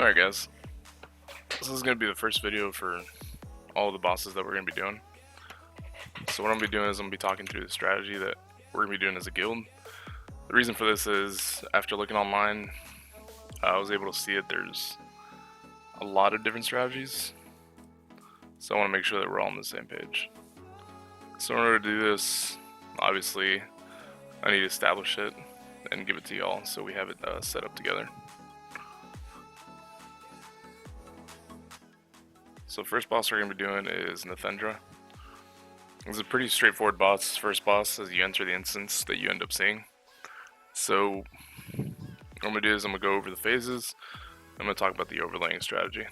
Alright guys, this is going to be the first video for all the bosses that we're going to be doing. So what I'm going to be doing is I'm going to be talking through the strategy that we're going to be doing as a guild. The reason for this is, after looking online, I was able to see that there's a lot of different strategies. So I want to make sure that we're all on the same page. So in order to do this, obviously, I need to establish it and give it to y'all so we have it set up together. So first boss we're going to be doing is Nythendra. It's a pretty straightforward boss, first boss as you enter the instance that you end up seeing. So what I'm going to do is I'm going to go over the phases. I'm going to talk about the overlaying strategy.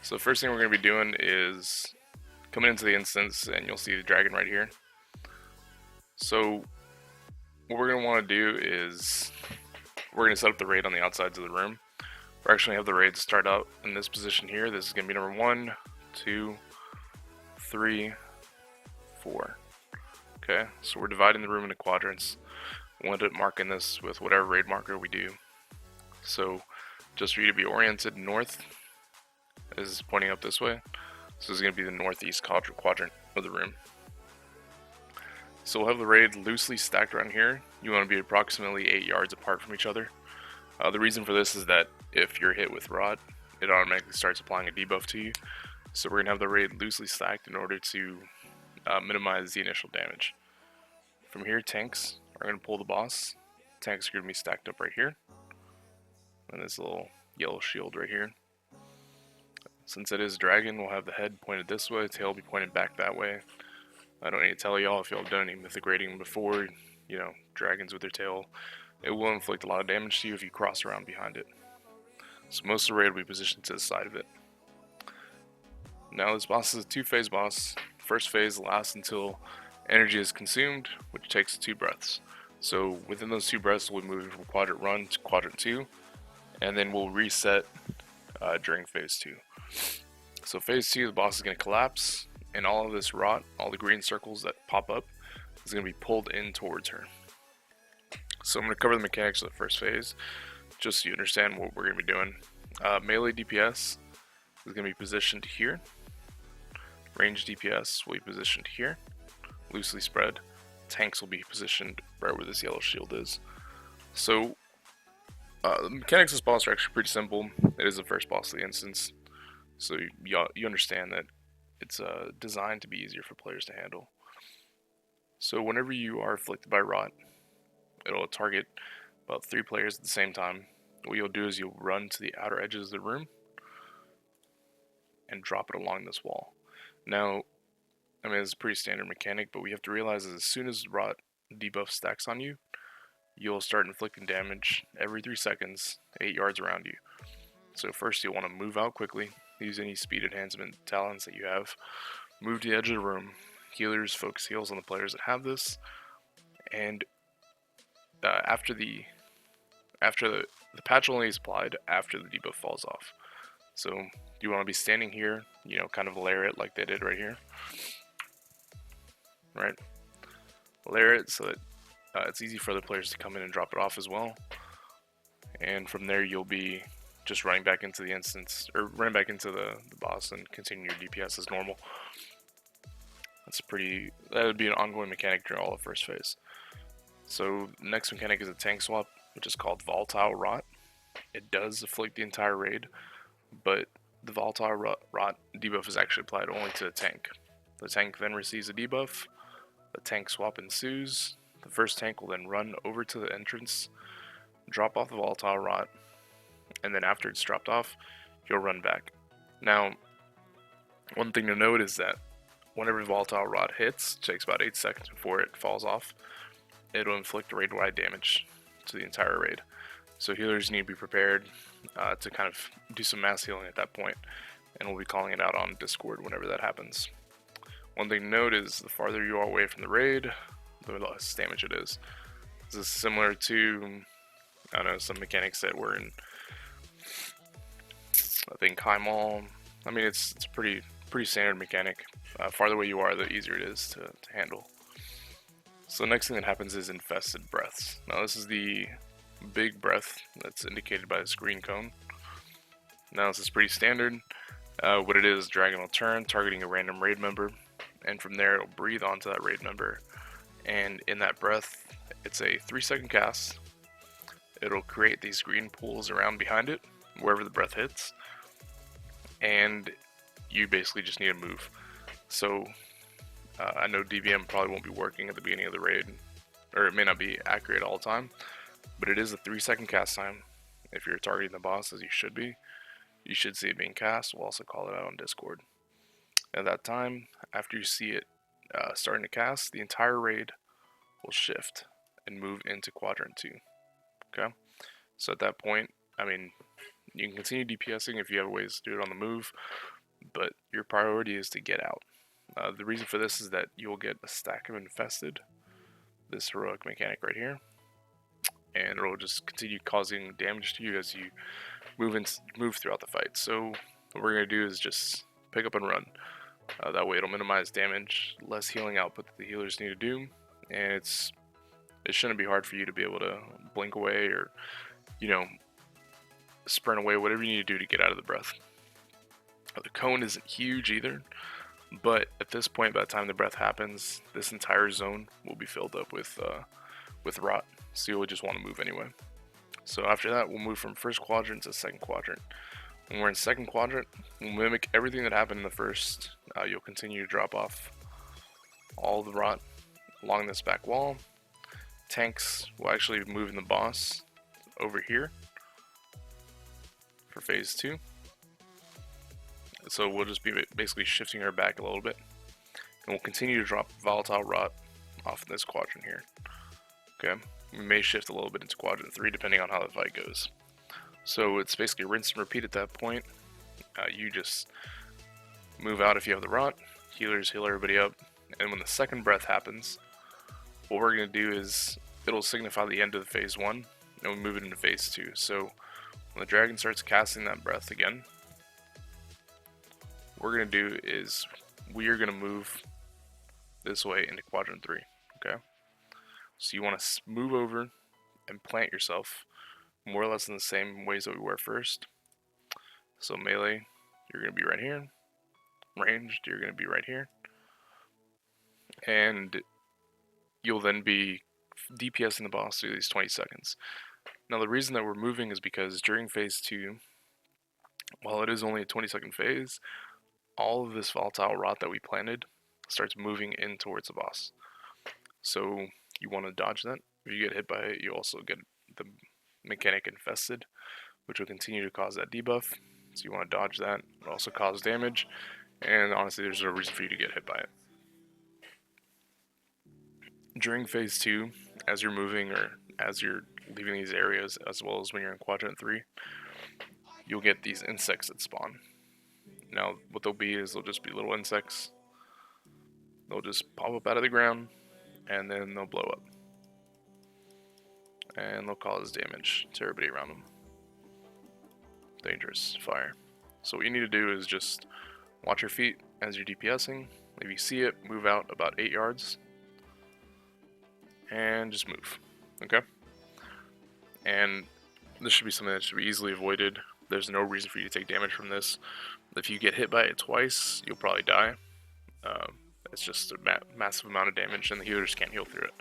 So the first thing we're going to be doing is coming into the instance, and you'll see the dragon right here. So what we're going to want to do is we're going to set up the raid on the outsides of the room. We're actually going to have the raid start out in this position here. This is going to be number 1, 2, 3, 4. Okay, so we're dividing the room into quadrants. We'll end up marking this with whatever raid marker we do. So just for you to be oriented, north is pointing up this way. So this is going to be the northeast quadrant of the room. So we'll have the raid loosely stacked around here. You want to be approximately 8 yards apart from each other. The reason for this is that if you're hit with rot, it automatically starts applying a debuff to you. So we're going to have the raid loosely stacked in order to minimize the initial damage. From here, tanks are going to pull the boss. Tanks are going to be stacked up right here. And this little yellow shield right here. Since it is dragon, we'll have the head pointed this way, tail will be pointed back that way. I don't need to tell y'all if y'all have done any mythic raiding before, you know, dragons with their tail. It will inflict a lot of damage to you if you cross around behind it. So most of the raid will be positioned to the side of it. Now this boss is a 2-phase boss. First phase lasts until energy is consumed, which takes 2 breaths. So within those 2 breaths we'll move from quadrant 1 to quadrant 2, and then we'll reset during phase 2. So phase 2, the boss is going to collapse, and all of this rot, all the green circles that pop up, is going to be pulled in towards her. So I'm going to cover the mechanics of the first phase, just so you understand what we're going to be doing. Melee DPS is going to be positioned here. Range DPS will be positioned here, loosely spread. Tanks will be positioned right where this yellow shield is. So the mechanics of this boss are actually pretty simple. It is the first boss of the instance, so you understand that it's designed to be easier for players to handle. So whenever you are afflicted by rot, it'll target about 3 players at the same time. What you'll do is you'll run to the outer edges of the room and drop it along this wall. Now, I mean, it's a pretty standard mechanic, but we have to realize that as soon as rot debuff stacks on you, you'll start inflicting damage every 3 seconds, 8 yards around you. So first you'll want to move out quickly, use any speed enhancement talents that you have, move to the edge of the room. Healers focus heals on the players that have this, and after the patch only is applied after the debuff falls off. So you want to be standing here, you know, kind of layer it like they did right here, right? Layer it so that it's easy for other players to come in and drop it off as well. And from there you'll be just running back into the instance, or running back into the boss and continue your DPS as normal. That would be an ongoing mechanic during all the first phase. So the next mechanic is a tank swap, which is called Volatile Rot. It does afflict the entire raid, but the Volatile Rot debuff is actually applied only to the tank. The tank then receives a debuff, the tank swap ensues, the first tank will then run over to the entrance, drop off the Volatile Rot, and then after it's dropped off, you'll run back. Now, one thing to note is that whenever Volatile Rot hits, it takes about 8 seconds before it falls off. It'll inflict raid-wide damage to the entire raid. So healers need to be prepared to kind of do some mass healing at that point, and we'll be calling it out on Discord whenever that happens. One thing to note is the farther you are away from the raid, the less damage it is. This is similar to, I don't know, some mechanics that were in, I think, Kaimal. I mean, it's a pretty standard mechanic. Farther away you are, the easier it is to handle. So the next thing that happens is infested breaths. Now this is the big breath that's indicated by this green cone. Now this is pretty standard. What it is, dragon will turn, targeting a random raid member, and from there it'll breathe onto that raid member, and in that breath, it's a 3-second cast. It'll create these green pools around behind it, wherever the breath hits, and you basically just need to move. So I know DVM probably won't be working at the beginning of the raid, or it may not be accurate all the time, but it is a 3-second cast time. If you're targeting the boss, as you should be, you should see it being cast. We'll also call it out on Discord. At that time, after you see it starting to cast, the entire raid will shift and move into Quadrant 2. Okay? So at that point, I mean, you can continue DPSing if you have ways to do it on the move, but your priority is to get out. The reason for this is that you'll get a stack of infested, this heroic mechanic right here, and it'll just continue causing damage to you as you move throughout the fight. So what we're going to do is just pick up and run. That way it'll minimize damage, less healing output that the healers need to do, and it shouldn't be hard for you to be able to blink away or, you know, sprint away, whatever you need to do to get out of the breath. The cone isn't huge either, but at this point, by the time the breath happens, this entire zone will be filled up with rot, so you'll just want to move anyway. So after that, we'll move from first quadrant to second quadrant. When we're in second quadrant, we'll mimic everything that happened in the first. You'll continue to drop off all the rot along this back wall. Tanks will actually be moving the boss over here for phase 2. So we'll just be basically shifting her back a little bit. And we'll continue to drop volatile rot off in this quadrant here. Okay, we may shift a little bit into quadrant 3 depending on how the fight goes. So it's basically rinse and repeat at that point. You just move out if you have the rot, healers heal everybody up, and when the second breath happens, what we're going to do is it'll signify the end of the phase 1, and we move it into phase 2. So when the dragon starts casting that breath again, what we're going to do is we are going to move this way into quadrant 3. Okay, so you want to move over and plant yourself more or less in the same ways that we were first. So melee, you're going to be right here. Ranged, you're going to be right here. And you'll then be DPSing the boss through these 20 seconds. Now the reason that we're moving is because during phase 2, while it is only a 20-second phase, all of this volatile rot that we planted starts moving in towards the boss. So you want to dodge that. If you get hit by it, you also get the mechanic infested, which will continue to cause that debuff. So you want to dodge that. It'll also cause damage, and honestly there's no reason for you to get hit by it. During phase 2, as you're moving or as you're leaving these areas, as well as when you're in quadrant 3, you'll get these insects that spawn. Now what they'll be is they'll just be little insects. They'll just pop up out of the ground and then they'll blow up. And they'll cause damage to everybody around them. Dangerous fire. So what you need to do is just watch your feet as you're DPSing. If you see it, move out about 8 yards. And just move. Okay? And this should be something that should be easily avoided. There's no reason for you to take damage from this. If you get hit by it twice, you'll probably die. It's just a massive amount of damage and the healers can't heal through it.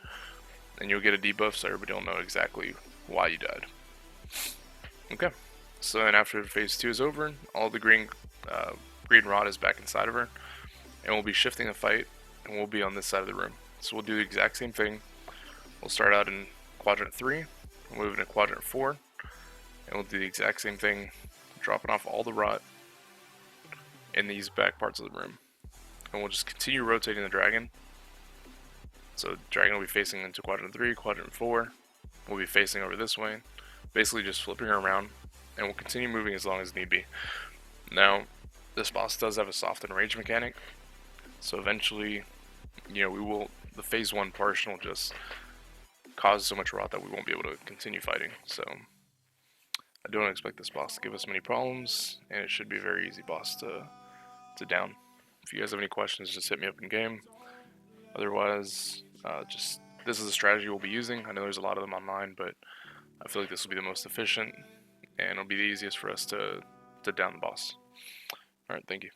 And you'll get a debuff so everybody will know exactly why you died. Okay, so then after phase 2 is over, all the green rod is back inside of her, and we'll be shifting the fight, and we'll be on this side of the room. So we'll do the exact same thing. We'll start out in quadrant 3, we'll move into quadrant 4, and we'll do the exact same thing, dropping off all the rot in these back parts of the room. And we'll just continue rotating the dragon. So dragon will be facing into quadrant 3, quadrant 4. We'll be facing over this way. Basically just flipping her around. And we'll continue moving as long as need be. Now, this boss does have a soft and rage mechanic. So eventually, the phase 1 portion will just cause so much rot that we won't be able to continue fighting. So I don't expect this boss to give us many problems. And it should be a very easy boss to down. If you guys have any questions, just hit me up in game. Otherwise, this is a strategy we'll be using. I know there's a lot of them online, but I feel like this will be the most efficient, and it'll be the easiest for us to to down the boss. Alright, thank you.